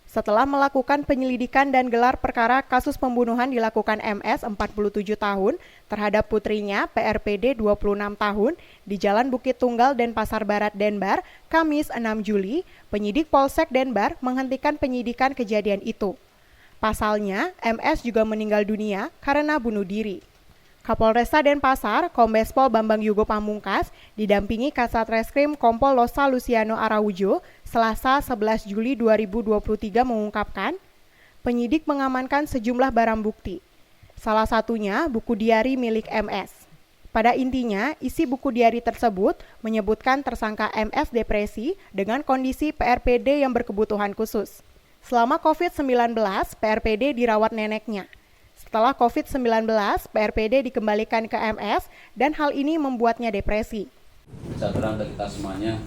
Setelah melakukan penyelidikan dan gelar perkara kasus pembunuhan dilakukan MS 47 tahun terhadap putrinya PRPD 26 tahun di Jalan Bukit Tunggal Denpasar Barat, Denbar, Kamis 6 Juli, penyidik Polsek Denbar menghentikan penyidikan kejadian itu. Pasalnya, MS juga meninggal dunia karena bunuh diri. Kapolresta Denpasar, Kombes Pol Bambang Yugo Pamungkas, didampingi Kasat Reskrim Kompol Losa Luciano Araujo, Selasa 11 Juli 2023 mengungkapkan, penyidik mengamankan sejumlah barang bukti. Salah satunya buku diari milik MS. Pada intinya, isi buku diari tersebut menyebutkan tersangka MS depresi dengan kondisi PRPD yang berkebutuhan khusus. Selama COVID-19, PRPD dirawat neneknya. Setelah COVID-19, PRPD dikembalikan ke MS dan hal ini membuatnya depresi. Sejahtera untuk kita semuanya.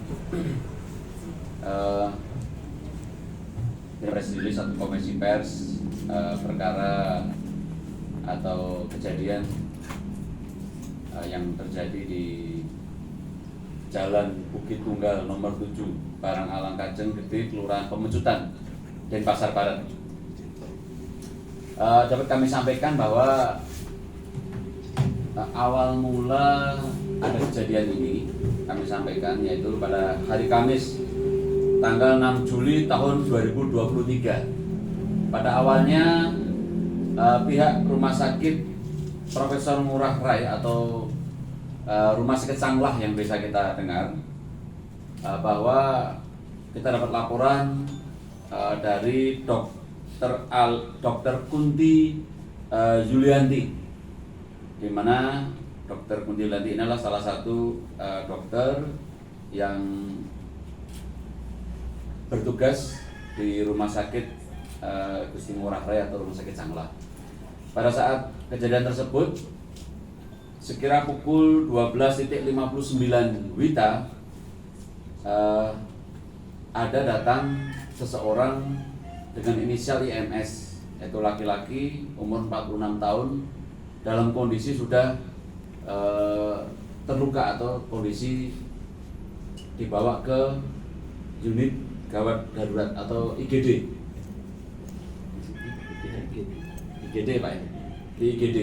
Rilis satu konferensi pers perkara atau kejadian yang terjadi di Jalan Bukit Tunggal nomor 7 Barang Alang Kajeng Gede, Kelurahan Pemecutan, Denpasar Barat. Dapat kami sampaikan bahwa awal mula ada kejadian ini kami sampaikan yaitu pada hari Kamis tanggal 6 Juli tahun 2023. Pada awalnya pihak Rumah Sakit Profesor Ngurah Rai atau Rumah Sakit Sanglah yang bisa kita dengar bahwa kita dapat laporan dari Dokter Kunti Yulianti, di mana Dokter Kunti Yulianti ini adalah salah satu dokter yang bertugas di Rumah Sakit Gusti Ngurah Rai atau Rumah Sakit Sanglah. Pada saat kejadian tersebut, sekira pukul 12.59 WITA, ada datang seseorang dengan inisial IMS, yaitu laki-laki umur 46 tahun dalam kondisi sudah terluka atau kondisi dibawa ke unit gawat darurat atau IGD. IGD Pak ya, di IGD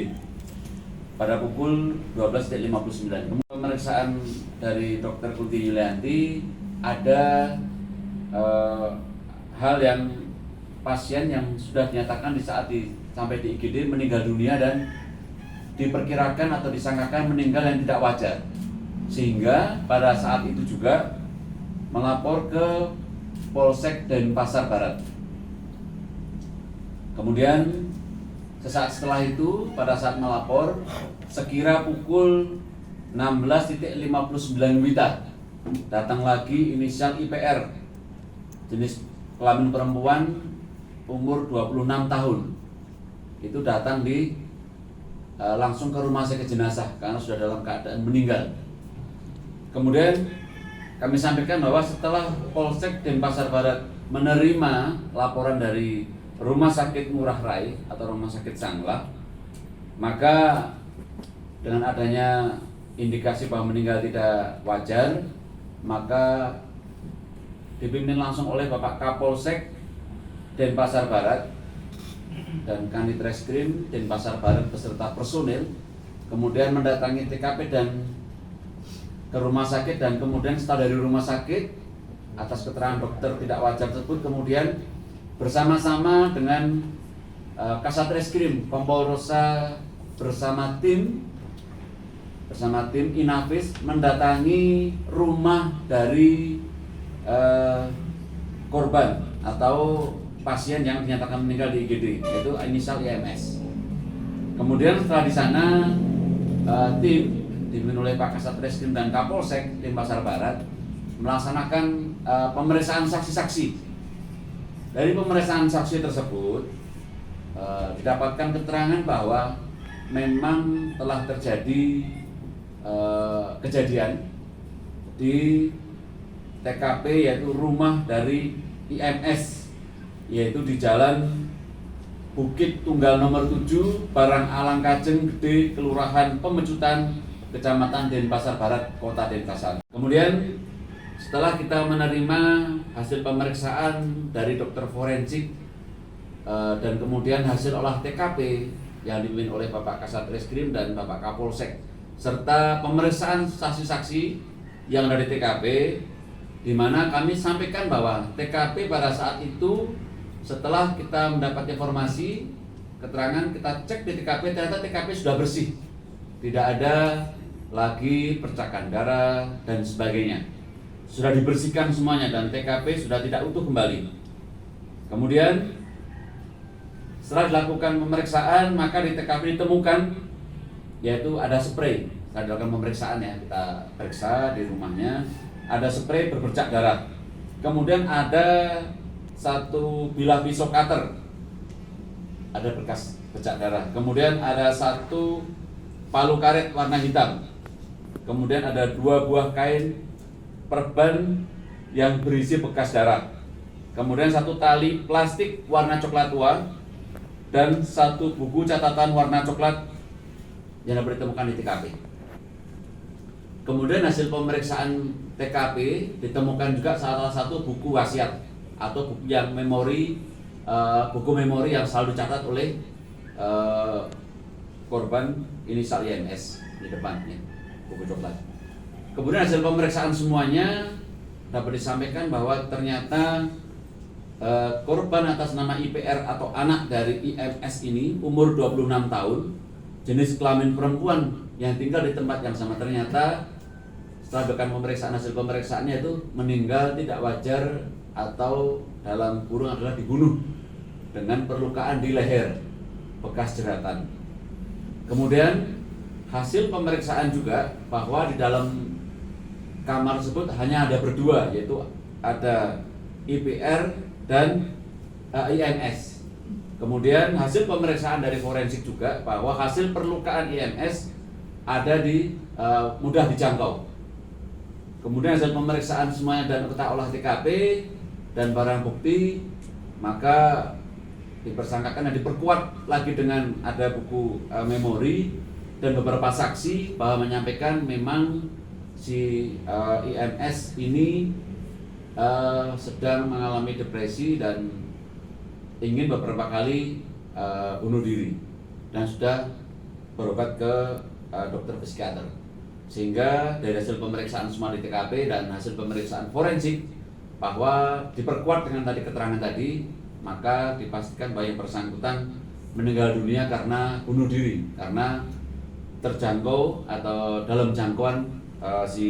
pada pukul 12.59. Pemeriksaan dari Dr. Kunti Yulianti ada hal yang pasien yang sudah dinyatakan di saat sampai di IGD meninggal dunia dan diperkirakan atau disangkakan meninggal yang tidak wajar, sehingga pada saat itu juga melapor ke Polsek Denpasar Barat. Kemudian sesaat setelah itu pada saat melapor sekira pukul 16.59 WITA datang lagi inisial IPR jenis kelamin perempuan umur 26 tahun, itu datang langsung ke rumah sakit jenazah karena sudah dalam keadaan meninggal. Kemudian kami sampaikan bahwa setelah Polsek Denpasar Barat menerima laporan dari Rumah Sakit Ngurah Rai atau Rumah Sakit Sanglah, maka dengan adanya indikasi bahwa meninggal tidak wajar, maka dipimpin langsung oleh Bapak Kapolsek Denpasar Barat dan Kanit Reskrim Denpasar Barat beserta personil kemudian mendatangi TKP dan ke rumah sakit, dan kemudian setelah dari rumah sakit atas keterangan dokter tidak wajar tersebut kemudian bersama-sama dengan Kasat Reskrim Kompol Rosa bersama tim Inavis mendatangi rumah dari korban atau pasien yang dinyatakan meninggal di IGD, yaitu inisial IMS. Kemudian setelah di sana tim dipimpin oleh Pak Kasat Reskrim dan Kapolsek Denpasar Barat melaksanakan pemeriksaan saksi-saksi. Dari pemeriksaan saksi tersebut didapatkan keterangan bahwa memang telah terjadi kejadian di TKP yaitu rumah dari IMS, yaitu di Jalan Bukit Tunggal nomor 7 Barang Alang Kajeng Gede, Kelurahan Pemecutan, Kecamatan Denpasar Barat, Kota Denpasar. Kemudian setelah kita menerima hasil pemeriksaan dari dokter forensik dan kemudian hasil olah TKP yang dipimpin oleh Bapak Kasat Reskrim dan Bapak Kapolsek, serta pemeriksaan saksi-saksi yang ada di TKP, di mana kami sampaikan bahwa TKP pada saat itu setelah kita mendapat informasi, keterangan, kita cek di TKP, ternyata TKP sudah bersih, tidak ada lagi percikan darah dan sebagainya, sudah dibersihkan semuanya dan TKP sudah tidak utuh kembali. Kemudian setelah dilakukan pemeriksaan, maka di TKP ditemukan yaitu ada spray. Setelah dilakukan pemeriksaan ya, kita periksa di rumahnya, ada spray berbercak darah. Kemudian ada satu bilah pisau cutter, ada bekas bercak darah. Kemudian ada satu palu karet warna hitam. Kemudian ada 2 buah kain perban yang berisi bekas darah. Kemudian 1 tali plastik warna coklat tua dan 1 buku catatan warna coklat yang dapat ditemukan di TKP. Kemudian hasil pemeriksaan TKP ditemukan juga salah satu buku wasiat atau buku yang buku memori yang selalu dicatat oleh korban inisial IMS di depannya, buku coklat. Kemudian hasil pemeriksaan semuanya dapat disampaikan bahwa ternyata korban atas nama IPR atau anak dari IMS ini umur 26 tahun, jenis kelamin perempuan yang tinggal di tempat yang sama. Ternyata setelah dilakukan pemeriksaan, hasil pemeriksaannya itu meninggal tidak wajar atau dalam kurung adalah dibunuh dengan perlukaan di leher, bekas jeratan. Kemudian hasil pemeriksaan juga bahwa di dalam kamar tersebut hanya ada berdua, yaitu ada IPR dan IMS. Kemudian hasil pemeriksaan dari forensik juga bahwa hasil perlukaan IMS ada di mudah dijangkau. Kemudian hasil pemeriksaan semuanya dan kita olah TKP dan barang bukti, maka dipersangkakan dan diperkuat lagi dengan ada buku memori dan beberapa saksi bahwa menyampaikan memang si IMS ini sedang mengalami depresi dan ingin beberapa kali bunuh diri dan sudah berobat ke dokter psikiater. Sehingga dari hasil pemeriksaan semua di TKP dan hasil pemeriksaan forensik bahwa diperkuat dengan tadi keterangan tadi, maka dipastikan bahwa yang bersangkutan meninggal dunia karena bunuh diri, karena terjangkau atau dalam jangkauan si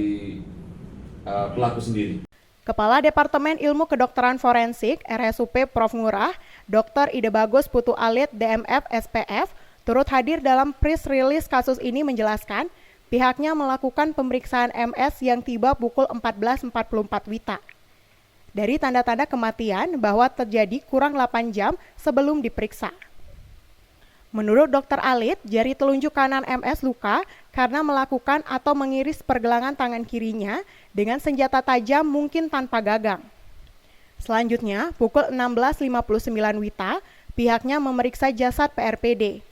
pelaku sendiri. Kepala Departemen Ilmu Kedokteran Forensik RSUP Prof. Ngurah, Dr. Ide Bagus Putu Alit DMF SPF, turut hadir dalam press release kasus ini menjelaskan pihaknya melakukan pemeriksaan MS yang tiba pukul 14.44 WITA. Dari tanda-tanda kematian bahwa terjadi kurang 8 jam sebelum diperiksa. Menurut Dr. Alit, jari telunjuk kanan MS luka karena melakukan atau mengiris pergelangan tangan kirinya dengan senjata tajam mungkin tanpa gagang. Selanjutnya, pukul 16.59 WITA, pihaknya memeriksa jasad PRPD.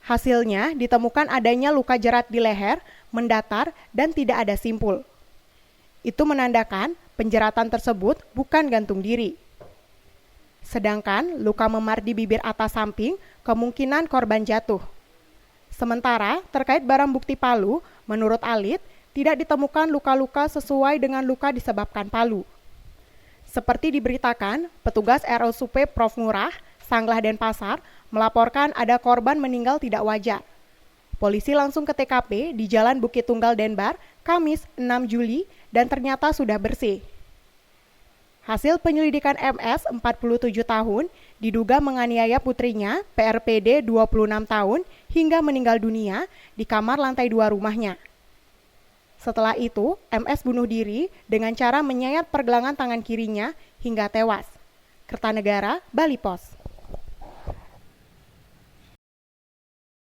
Hasilnya ditemukan adanya luka jerat di leher, mendatar, dan tidak ada simpul. Itu menandakan penjeratan tersebut bukan gantung diri. Sedangkan luka memar di bibir atas samping kemungkinan korban jatuh. Sementara terkait barang bukti palu, menurut Alit, tidak ditemukan luka-luka sesuai dengan luka disebabkan palu. Seperti diberitakan, petugas RSUP Prof. Ngurah, Sanglah Denpasar, melaporkan ada korban meninggal tidak wajar. Polisi langsung ke TKP di Jalan Bukit Tunggal Denbar, Kamis 6 Juli, dan ternyata sudah bersih. Hasil penyelidikan MS 47 tahun diduga menganiaya putrinya PRPD 26 tahun hingga meninggal dunia di kamar lantai 2 rumahnya. Setelah itu, MS bunuh diri dengan cara menyayat pergelangan tangan kirinya hingga tewas. Kertanegara, Bali Pos.